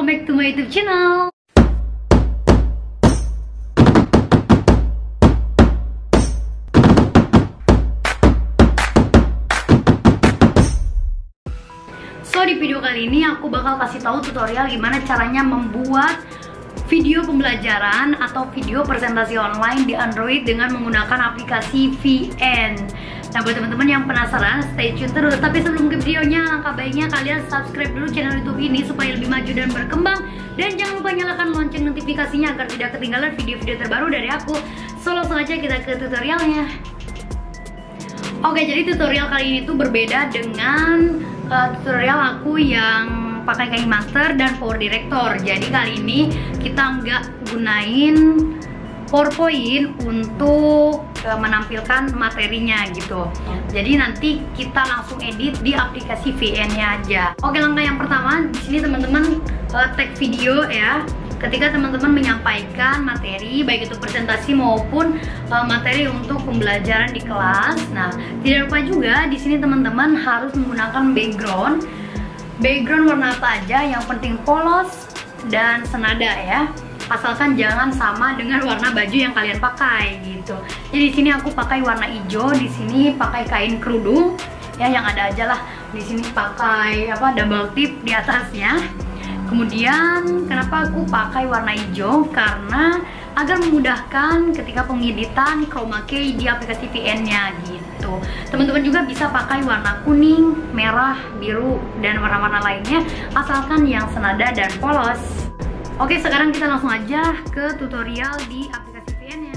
welcome back to my YouTube channel. So di video kali ini aku bakal kasih tahu tutorial gimana caranya membuat video pembelajaran atau video presentasi online di Android dengan menggunakan aplikasi VN. Nah, buat teman-teman yang penasaran, stay tune terus. Tapi sebelum ke videonya, langkah baiknya kalian subscribe dulu channel YouTube ini supaya lebih maju dan berkembang. Dan jangan lupa nyalakan lonceng notifikasinya agar tidak ketinggalan video-video terbaru dari aku. So, langsung aja kita ke tutorialnya. Oke, jadi tutorial kali ini tuh berbeda dengan tutorial aku yang pakai KineMaster dan Power Director. Jadi kali ini kita nggak gunain PowerPoint untuk menampilkan materinya gitu. Jadi nanti kita langsung edit di aplikasi VN-nya aja. Oke, langkah yang pertama di sini teman-teman tag video ya. Ketika teman-teman menyampaikan materi, baik itu presentasi maupun materi untuk pembelajaran di kelas. Nah, tidak lupa juga di sini teman-teman harus menggunakan background. Background warna apa aja, yang penting polos dan senada ya. Asalkan jangan sama dengan warna baju yang kalian pakai gitu. Jadi di sini aku pakai warna hijau, di sini pakai kain kerudung ya, yang ada aja lah. Di sini pakai double tip di atasnya. Kemudian kenapa aku pakai warna hijau? Karena agar memudahkan ketika pengeditan chroma key di aplikasi VN-nya gitu. Teman-teman juga bisa pakai warna kuning, merah, biru, dan warna-warna lainnya asalkan yang senada dan polos. Oke, sekarang kita langsung aja ke tutorial di aplikasi VN-nya.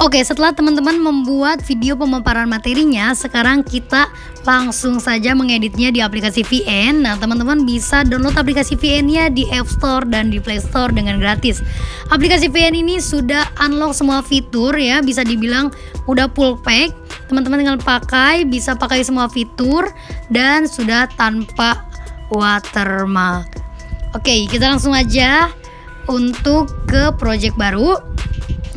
Oke, setelah teman-teman membuat video pemaparan materinya, sekarang kita langsung saja mengeditnya di aplikasi VN. Nah, teman-teman bisa download aplikasi VN-nya di App Store dan di Play Store dengan gratis. Aplikasi VN ini sudah unlock semua fitur ya, bisa dibilang udah full pack. Teman-teman tinggal pakai, bisa pakai semua fitur dan sudah tanpa watermark. Oke, kita langsung aja untuk ke project baru.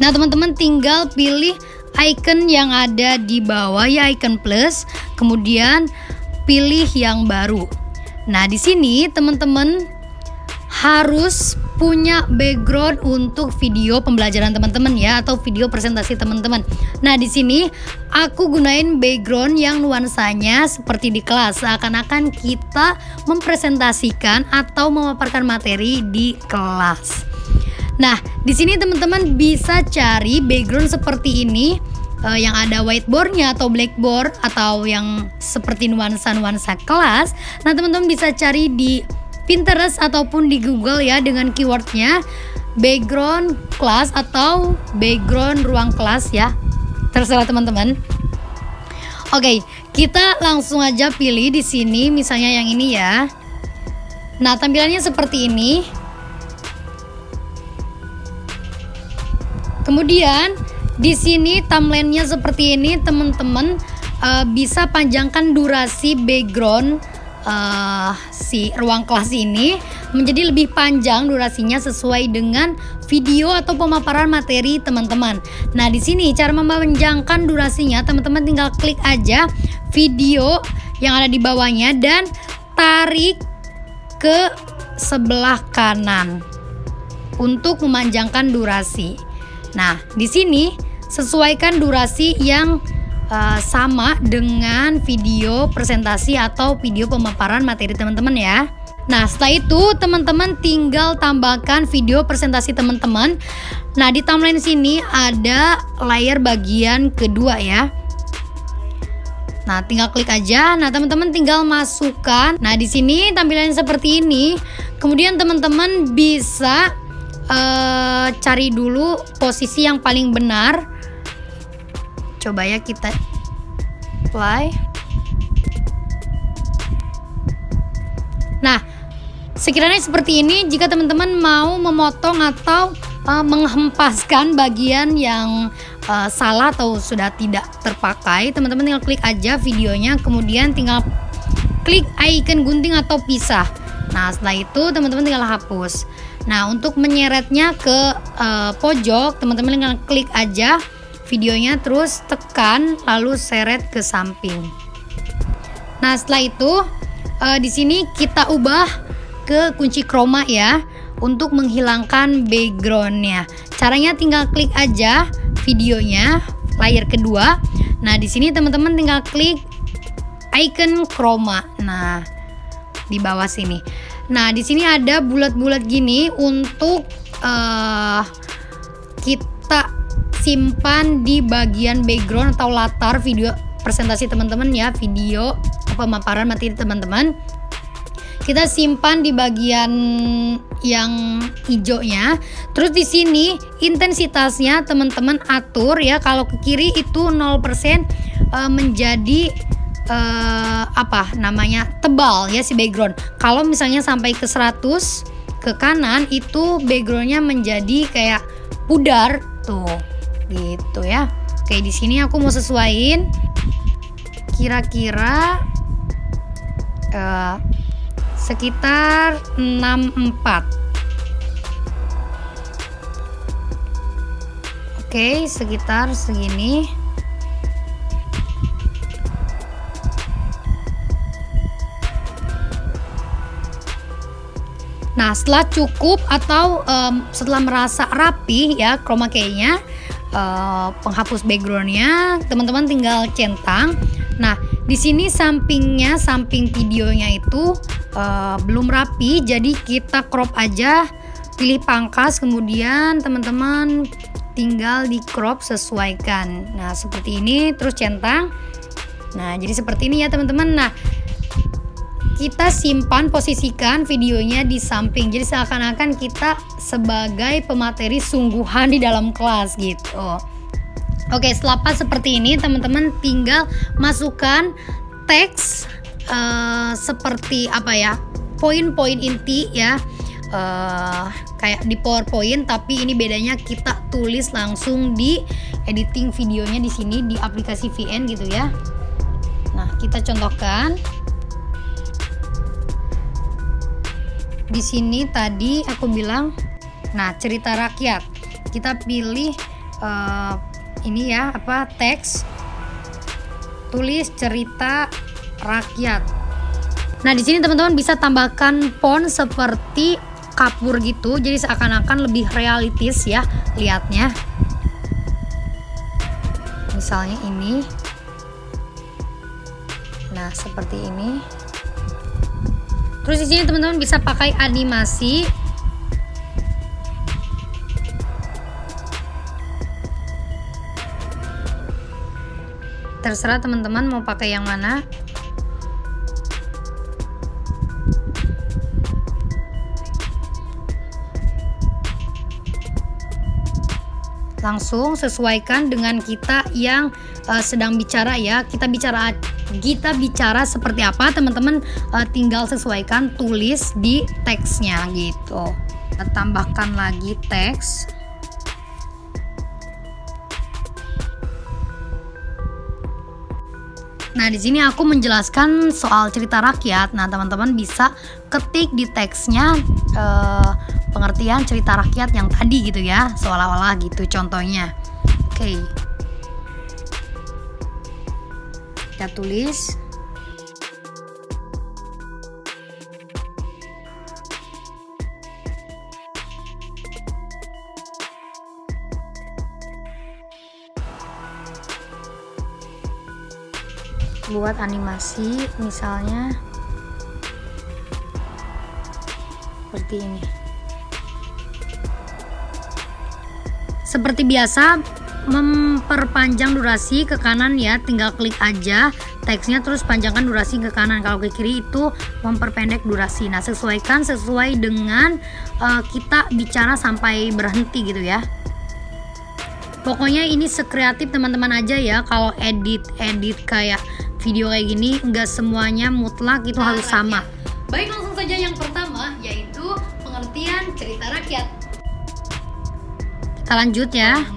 Nah, teman-teman tinggal pilih icon yang ada di bawah ya, icon plus, kemudian pilih yang baru. Nah, di sini teman-teman harus punya background untuk video pembelajaran teman-teman ya, atau video presentasi teman-teman. Nah, di sini aku gunain background yang nuansanya seperti di kelas, seakan-akan kita mempresentasikan atau memaparkan materi di kelas. Nah, di sini teman-teman bisa cari background seperti ini, yang ada whiteboardnya atau blackboard, atau yang seperti nuansa-nuansa kelas. Nah, teman-teman bisa cari di Pinterest ataupun di Google ya, dengan keywordnya background kelas atau background ruang kelas ya, terserah teman-teman. Oke, kita langsung aja pilih di sini, misalnya yang ini ya. Nah, tampilannya seperti ini. Kemudian di sini timelinenya seperti ini, teman-teman bisa panjangkan durasi background si ruang kelas ini menjadi lebih panjang durasinya sesuai dengan video atau pemaparan materi teman-teman. Nah, di sini cara memanjangkan durasinya, teman-teman tinggal klik aja video yang ada di bawahnya dan tarik ke sebelah kanan untuk memanjangkan durasi. Nah, di sini sesuaikan durasi yang sama dengan video presentasi atau video pemaparan materi teman-teman ya. Nah, setelah itu teman-teman tinggal tambahkan video presentasi teman-teman. Nah, di timeline sini ada layar bagian kedua ya. Nah, tinggal klik aja. Nah, teman-teman tinggal masukkan. Nah, di sini tampilannya seperti ini. Kemudian teman-teman bisa cari dulu posisi yang paling benar. Coba ya kita play. Nah, sekiranya seperti ini. Jika teman-teman mau memotong atau menghempaskan bagian yang salah atau sudah tidak terpakai, teman-teman tinggal klik aja videonya, kemudian tinggal klik icon gunting atau pisah. Nah, setelah itu teman-teman tinggal hapus. Nah, untuk menyeretnya ke pojok, teman-teman tinggal klik aja videonya, terus tekan lalu seret ke samping. Nah, setelah itu di sini kita ubah ke kunci chroma ya, untuk menghilangkan backgroundnya. Caranya tinggal klik aja videonya, layar kedua. Nah, di sini teman-teman tinggal klik icon chroma. Nah, di bawah sini. Nah, di sini ada bulat-bulat gini untuk kita simpan di bagian background atau latar video presentasi teman-teman ya, video pemaparan materi teman-teman. Kita simpan di bagian yang hijaunya. Terus di sini intensitasnya teman-teman atur ya. Kalau ke kiri itu 0% menjadi tebal ya si background. Kalau misalnya sampai ke 100 ke kanan itu backgroundnya menjadi kayak pudar tuh, gitu ya. Oke, di sini aku mau sesuaiin kira-kira sekitar 64. Oke, sekitar segini. Nah, setelah cukup atau setelah merasa rapi ya chroma key-nya, penghapus backgroundnya, teman-teman tinggal centang. Nah, di sini samping videonya itu belum rapi, jadi kita crop aja, pilih pangkas, kemudian teman-teman tinggal di crop sesuaikan. Nah, seperti ini, terus centang. Nah, jadi seperti ini ya teman-teman. Nah, kita simpan, posisikan videonya di samping, jadi seakan-akan kita sebagai pemateri sungguhan di dalam kelas gitu. Oke, setelah pas seperti ini teman-teman tinggal masukkan teks seperti poin-poin inti ya, kayak di PowerPoint, tapi ini bedanya kita tulis langsung di editing videonya di sini di aplikasi VN gitu ya. Nah, kita contohkan. Di sini tadi aku bilang, nah cerita rakyat, kita pilih ini ya teks, tulis cerita rakyat. Nah, di sini teman-teman bisa tambahkan font seperti kapur gitu, jadi seakan-akan lebih realistis ya lihatnya. Misalnya ini, nah seperti ini. Terus di sini teman-teman bisa pakai animasi. Terserah teman-teman mau pakai yang mana. Langsung sesuaikan dengan kita yang sedang bicara ya. Kita bicara seperti apa, teman-teman tinggal sesuaikan, tulis di teksnya gitu. Kita tambahkan lagi teks. Nah, di sini aku menjelaskan soal cerita rakyat. Nah, teman-teman bisa ketik di teksnya pengertian cerita rakyat yang tadi gitu ya, seolah-olah gitu contohnya. Oke. Kita tulis. Buat animasi misalnya seperti ini. Seperti biasa, memperpanjang durasi ke kanan ya, tinggal klik aja teksnya terus panjangkan durasi ke kanan. Kalau ke kiri itu memperpendek durasi. Nah, sesuaikan sesuai dengan kita bicara sampai berhenti gitu ya. Pokoknya ini sekreatif teman-teman aja ya. Kalau edit kayak video kayak gini, nggak semuanya mutlak itu harus sama. Baik, langsung saja yang pertama yaitu pengertian cerita rakyat. Kita lanjut ya.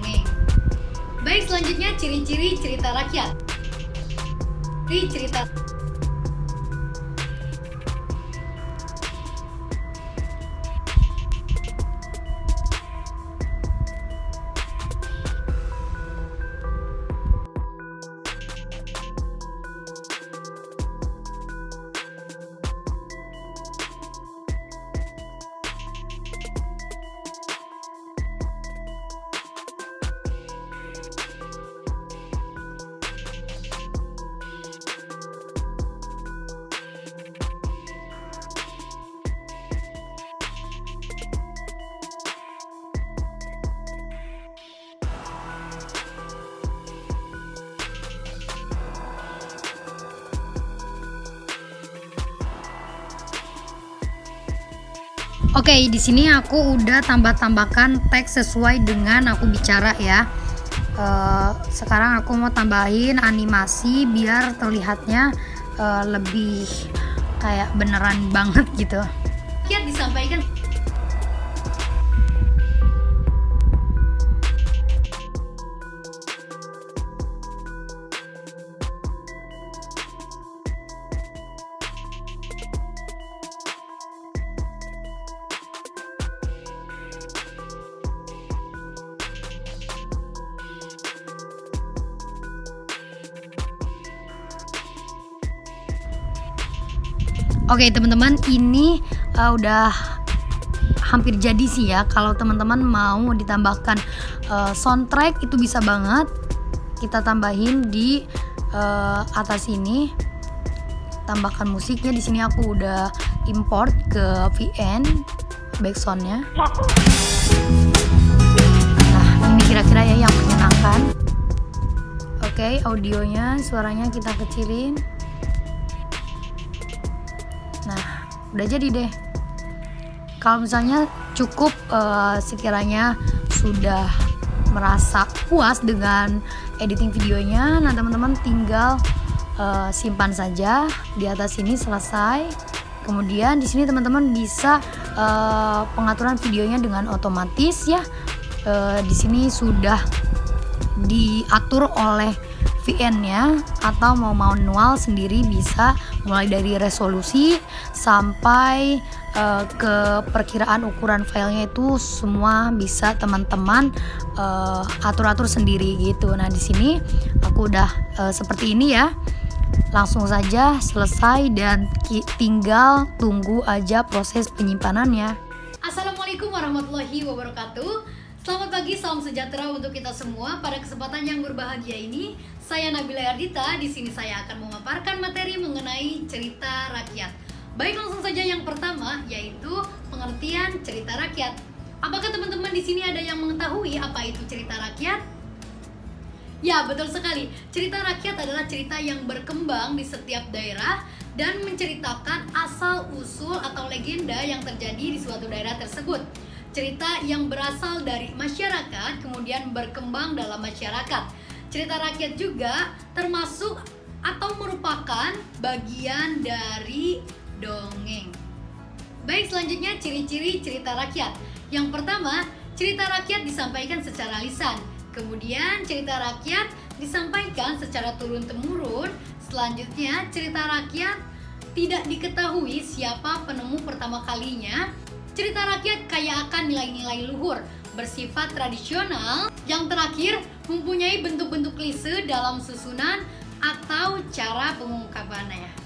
Baik, selanjutnya ciri-ciri cerita rakyat. Cerita Oke, di sini aku udah tambahkan teks sesuai dengan aku bicara ya. Sekarang aku mau tambahin animasi biar terlihatnya lebih kayak beneran banget gitu. Kiat disampaikan. Oke teman-teman, ini udah hampir jadi sih ya. Kalau teman-teman mau ditambahkan soundtrack itu bisa banget kita tambahin di atas ini. Tambahkan musiknya. Di sini aku udah import ke VN backsoundnya. Nah ini kira-kira ya yang menyenangkan. Oke, audionya, suaranya kita kecilin. Nah, udah jadi deh. Kalau misalnya cukup sekiranya sudah merasa puas dengan editing videonya, nah teman-teman tinggal simpan saja di atas sini, selesai. Kemudian di sini teman-teman bisa pengaturan videonya dengan otomatis ya. Di sini sudah diatur oleh VN-nya, atau mau manual sendiri bisa, mulai dari resolusi sampai ke perkiraan ukuran filenya itu semua bisa teman-teman atur-atur sendiri gitu. Nah di sini aku udah seperti ini ya, langsung saja selesai dan tinggal tunggu aja proses penyimpanannya. Assalamualaikum warahmatullahi wabarakatuh. Selamat pagi, salam sejahtera untuk kita semua. Pada kesempatan yang berbahagia ini, saya Nabila Ardita. Di sini saya akan memaparkan materi mengenai cerita rakyat. Baik, langsung saja yang pertama, yaitu pengertian cerita rakyat. Apakah teman-teman di sini ada yang mengetahui apa itu cerita rakyat? Ya, betul sekali. Cerita rakyat adalah cerita yang berkembang di setiap daerah dan menceritakan asal-usul atau legenda yang terjadi di suatu daerah tersebut. Cerita yang berasal dari masyarakat kemudian berkembang dalam masyarakat. Cerita rakyat juga termasuk atau merupakan bagian dari dongeng. Baik, selanjutnya ciri-ciri cerita rakyat. Yang pertama, cerita rakyat disampaikan secara lisan. Kemudian cerita rakyat disampaikan secara turun-temurun. Selanjutnya, cerita rakyat tidak diketahui siapa penemu pertama kalinya. Cerita rakyat kaya akan nilai-nilai luhur, bersifat tradisional. Yang terakhir, mempunyai bentuk-bentuk klise dalam susunan atau cara pengungkapannya.